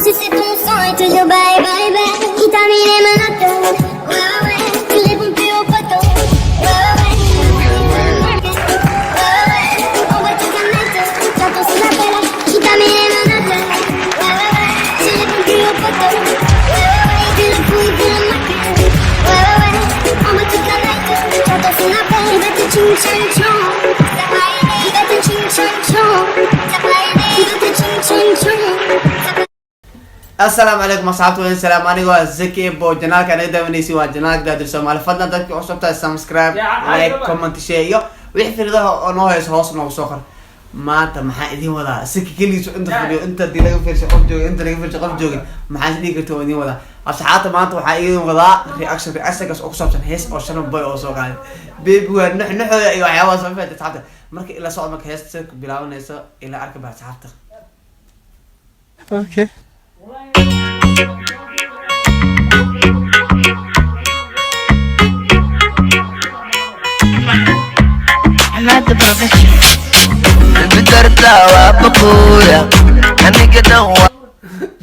si c'est ton sang et toujours bye bye bye. Qui t'a mis les menottes? Ouais ouais, tu réponds plus au poteau. Ouais ouais, on va te mettre. J'attends son appel. Qui t'a mis les menottes? Ouais ouais, tu réponds plus au poteau. Ouais ouais, tu le fous, tu le maques. Ouais ouais, on va te mettre. J'attends son appel. Il va te ching chang chong. Il va te ching chang chong. Il va te ching chang chong. السلام عليكم اصحابتي السلام عليكم زكي بو جنال كان داونيسي waa janaal daadir Soomaali fadlan dadka u sabta subscribe like comment share wixii fikradaha oo noo hees hoos noogu soo qor maanta maxaa idin wadaa siki kaliiso inta fadhiyo inta dilaga fiirso qof jooga inta laga fiirso qof jooga maxaa idin karto idin wadaa asxaabta maanta waxaa idin wadaa reaction oo ku saabsan hees oo shan boy oo soo qaaday baby waa nuxnuxooda iyo waxyaabaha soo faaday asxaabta markii ila socod marka heesta bilaabanayso ila arka baa asxaabta Okay. I'm at the profession. Bidarta wa bakuya, aniga dan wa.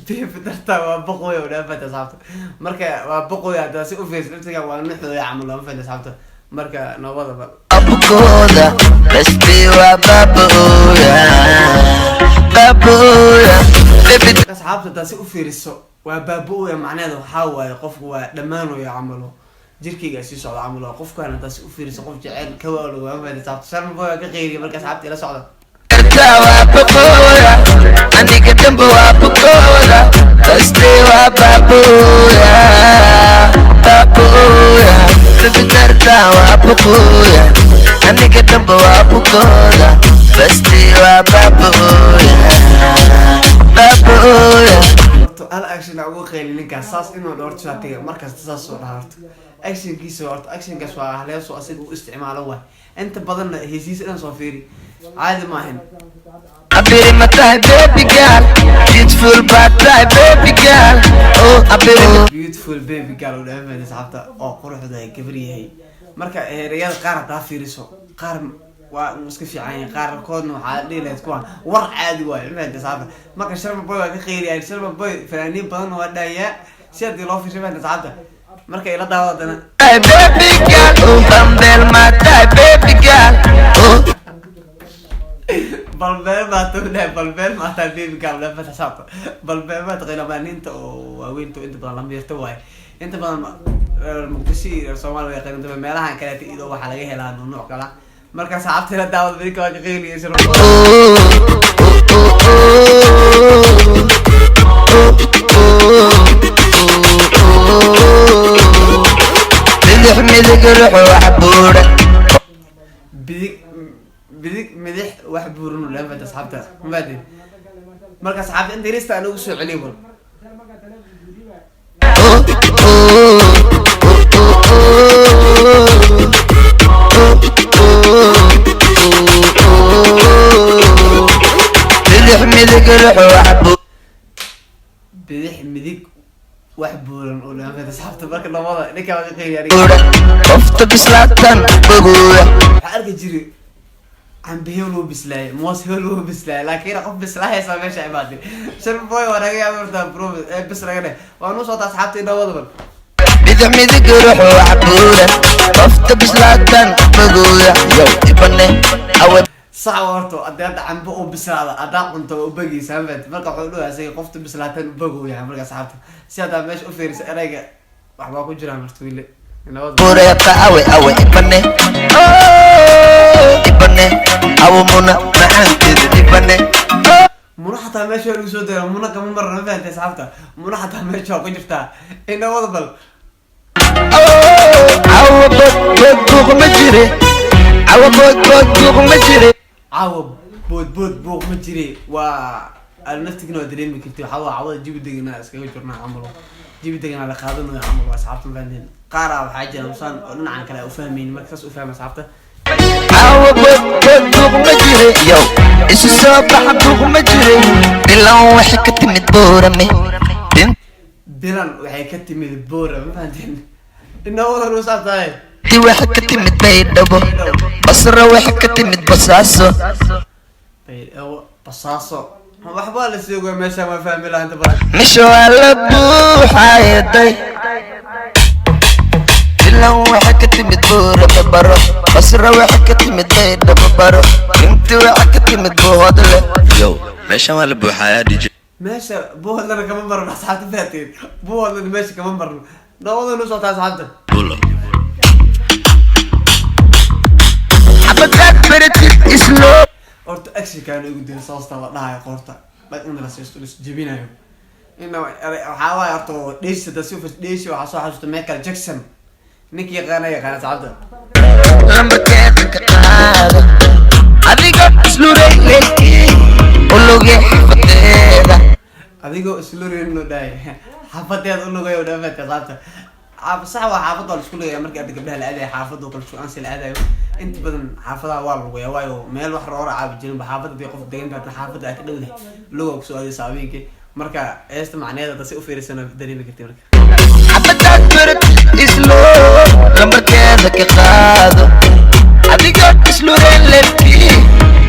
bidarta waa boqoyo oo dhaafada asxaabta marka waa boqoyo hada si u fiirsan inta waa nuxooda camal oo fadhiya asxaabta marka nabada Bakuda, besti wa babuya, babuya. asxaabta hada si u fiiriso waa baabooya macnaheedu waxaa waaye qofku waa dhammaanaya camalo jirkayga sii socda camalo qofkaan hada si u fiiriso qof jecel ka waalo waa fadhiya asxaabta shan boy ka qeyriya marka asxaabta ila socda Bidarta wa bakuya, aniga dan wa bakuda, besti wa babuya, babuya. Bidarta wa bakuya, aniga dan wa bakuda, besti wa babuya, babuya. hal action ugu qeylin ninkaas saas inuu dhorto shaatiga markaas saas soo dhaarto actionkiisa horta actionkaas waa haleeso asiga u isticmaalo waa inta badan heesiis inaan soo fiiri caadi ma ahan I beat my type, baby girl. Beautiful bad type, baby girl. Oh, I beat beautiful baby girl oo dhaafay asxaabta oo quruxda ay gabar yahay marka erayada qaar hadaa fiiriso qaar waa iska fiican qaar koodna waxaa dhiileed kuwa war caadi waay ilmaha asxaabta marka sharma boy waa ka qeyriyay sharma boy fanaaniin badan waa dhaaya si hadii loo fiirsho ilmaha asxaabta marka ila daawadana baby girl. Oh, bambel my type, baby girl. Oh, balbeel baa tognahay balbeel maataa baby girl dhaafay asxaabta balbeel baa taqaynamaaniinta oo waaweynta inta badan la miirta waay inta badan muqdisho iyo Soomaaliya way qeynta meelaha kale idoo waxa laga helaa nooc kala marka asxaabta ila daawad bariga waa ka qeyliyay sharma midig ruux wax buura. bidig wax buuran oo dhaafay asxaabta maadin marka asxaabta inta lista aan ugu soo celiyo bal midig ruux wax buura. midig wax buuran oo dhaafay asxaabta marka labada ninka waa ka qeyliyay qofta bislaatan baguya. waxaa arki jiray cambiyo loo bislaayay moos heel loo bislaayay laakiin qof bislaayay sameesha imaadin sharma boy waa naga yaabta bro bis laga dheh waa noo soo taas asxaabta inawada bal midig ruux wax buura. qofta bislaatan baguya. Yo ibane awe sax horto hadda cambo oo bislaada adaa cunto oo bagaysa hamad marka wuxuu dhawaasay qofta bislaatan bagooya marka asxaabta si hada meesha u fiirisa erayga wax baa ku jira martuule inawada bureeqa awe ibane. Oh, ibane awe muna macaankeeda ibane. muna xataa meesha lagu soo daro muna kama marna fahanti asxaabta muna xataa meesha ku jirtaa inawada bal awe bood buuq ma jire. awe bood buuq ma jire. عاوب بود بوق مجري و النفتقنا ودريم كنت حوا عوض جيب دقنا اسكو جرنا عملو جيب دقنا على قادنا عملو اصحابتنا فاهمين قارا وحاجه نصان نعن كلا وفاهمين مركز وفاهم اصحابته awe bood buuq ma jire. Yo isu soo baxa buuq ma jire. bilan waxay ka timid boorame. بلان waxay ka timid boora ma fahanteen inawada loo saabtay di waxay ka timid baydhabo. basra waxay ka timid basaaso. basaaso waxba la sugo meesha ma fahmi laha inta badan مش ولا بوحة يدي إلا وحكت مدبورة ببرو بصرة وحكت مدبي ببرو انت وحكت مدبوها دلي يو مش ولا بوحة يا دي جي meesha buuhadana kama marno asxaabta faatiin buuhadana meesha kama marno dawada noo socotaa asxaabta بولا حبتك برتك اسلو horta actionkaan ugu dira sababta la dhahayo qoorta dhag in la siisto is jebinayo inna waxaa waaye horta dheesha da soo dheesha waxaa soo xasuusta Michael Jackson ninkii yaqaana sababta لما كانت قاعدة أديك اسلوري ليكي ولوجي حفتيها adigoo isluurin loo dhaay xafadeed u lugayo dhaafta sababta sax waa xaafad wal isku leeyahay markii aad gabdhaha la aaday xaafad oo kala soo si la aadayo inta badan xaafadaha waa lugayaa waayo meel wax roora caab jirin xaafada bii qof degan ka xaafada ay ka dhawdahay lugo ku soo aadey saabeenkii marka eesta macneeda dad si u fiirsana dareemi kartay marka حبتك برت اسلو لما كانت قاعدة أديك اسلوري ليكي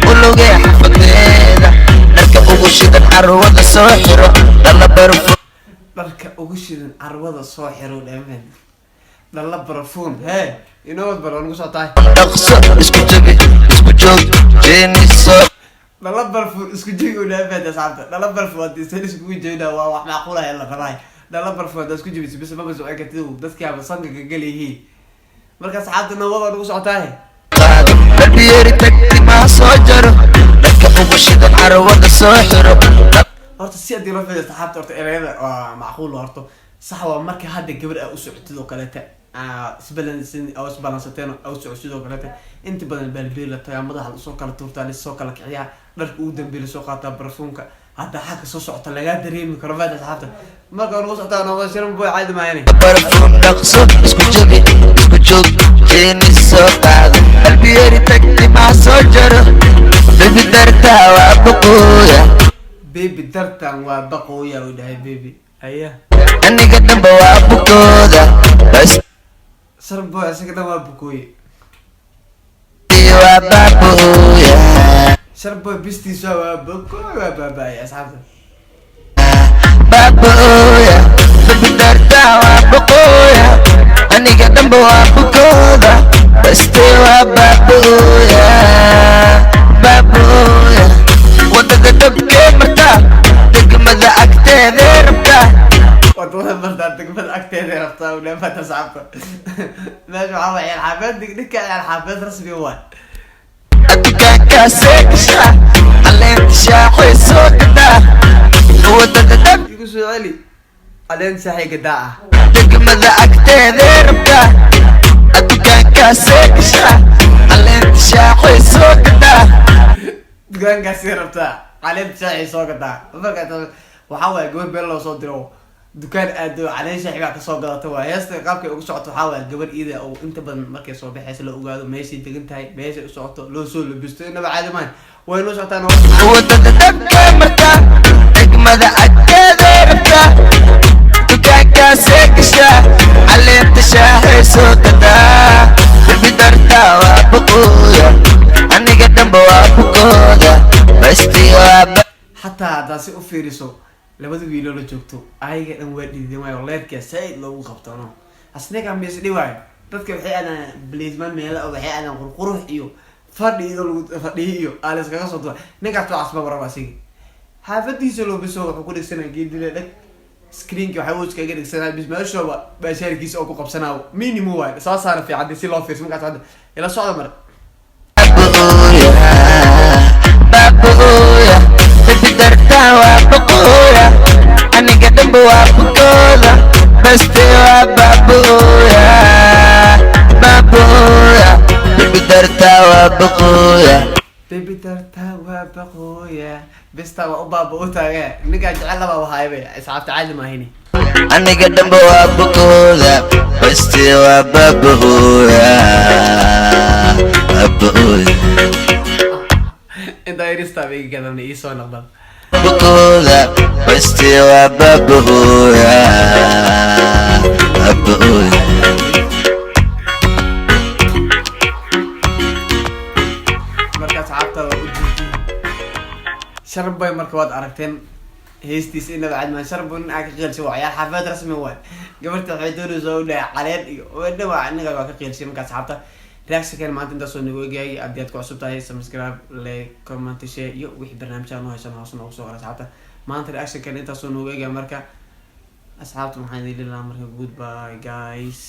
ولوجي حفتيها نركب وشيد الحروة الساحرة يلا برفو dharka ugu shidan carwada soo xiro dhamaan dalla barfuun hey inoo baran ugu soo tahay نقص اسكو جبي اسكو جوج جيني صوت dalla barfuun isku jigi u dhaafay asxaabta dalla barfuun hadii soo isku jeeda waa wax macquul ah la rabay dalla barfuun hadii isku jibis bis ma soo eegtay dadkii aba sanka galiyi marka asxaabta nawada ugu soo tahay قلبي يرتكتي ما صجره نركب وشيد الحروة الساحرة horta si hadii loo fiiriyo asxaabta horta erayada waa macquul horta sax waa marka hadda gabar ay u socotid oo kaleeta isbalansateen oo socotid oo kaleeta inta badan balbiila tayaa madaxa soo kala tuurtaan soo kala kiciyaa dharka ugu dambeeyay soo qaataa barfuunka hadda xagga soo socota laga dareemi karo baad asxaabta marka uu socota noo shirin buu caadi maayeen برفون نقص اسكو جبي اسكو جوج جيني صوت قلبي يرتكتي ما صجره بيبي درتها وابقويا baby dartan waa baqooya u dhahay baby aya أني قدام بوابقودا بس sarbo asagana waa baqooye وابابويا sarbo bistiisa waa baqooye waa baabaya asxaabta بابويا بيبي درتها وابقويا أني قدام بوابقودا بس وابابويا بابويا ودقدق كمرتا دقمدا أكتيدي ربتا wadada martaa degmada agteeda rabtaa u dhaafata asxaabta meesha waxaa waaye alxaafeed ninka alxaafeed rasmi waa أدوكان كاسيكشا علين تشاحي سوكتا ودقدق igu soo celi aleen saxay gadaa ah دقمدا أكتيدي ربتا أدوكان كاسيكشا علين تشاحي سوكتا dukaankaasi rabtaa caleenta shaaxi soo gadaa marka waxaa waaye gabar beel loo soo diro dukaan aado caleen shaaxi baa kasoo gadata waa heesta qaabkay ugu socoto waxaa waaye gabar iida oo inta badan markay soo baxaysa la ogaado meeshay degan tahay meeshay u socoto loo soo labisto inaba caadi maahan way noo socotaan ودقدق كمرتا دقمدا أكتيدي ربتا أدوكان كاسيكشا علين تشاحي سوكتا بيبي درتا وابقويا أني قدام بوابقودا بس وابا xataa haddaa si u fiiriso labada wiiloo la joogto ayaga dhan waa dhiideen waayo leedka saaid loogu qabtano asnaga mees dhiwaayo dadka waxay aadaan blazeman meela oo waxay aadaan qurqurux iyo fadhi iyo fadhi iyo alas kaga soo duwa ninkaas waa asbab raba asigi xaafadiisa loo biso wuxuu ku dhigsanaa geedile dhag screenki waxay wuu iskaga dhigsanaa bis meeshooba baashaarkiisa oo ku qabsanaa minimum waayo soo saara fiican si loo fiirso markaas hadda ila socda mar بابويا بدي درتها وابقويا أني قدام بوابقودا بس بابويا بابويا بدي درتها وابقويا baby darta waa baqooya bista waa u baaba u taagee ninkaa jecel laba wahaybe asxaabta caadi maahini أني قدام بوابقودا بس بابويا بابويا inta irista bay gadana ii soo noqdaan بقودا بس بابويا بابويا marka asxaabta waa u jiijiin Sharboy marka waad aragteen heestiis inaba cad ma Sharboy in ka qeylsay waxyaal xafad rasmi waay gabarta waxay doonaysaa u dhaay caleen iyo wadaba aniga waa ka qeylsay marka asxaabta reaction kan maanta inta soo nagu eegay abdiyaad ku cusub tahay subscribe like comment share iyo wixii barnaamijyada noo haysan hoos noogu soo qor asxaabta maanta reaction kan inta soo nagu eegay marka asxaabta maxaan idin leeyahay marka goodbye guys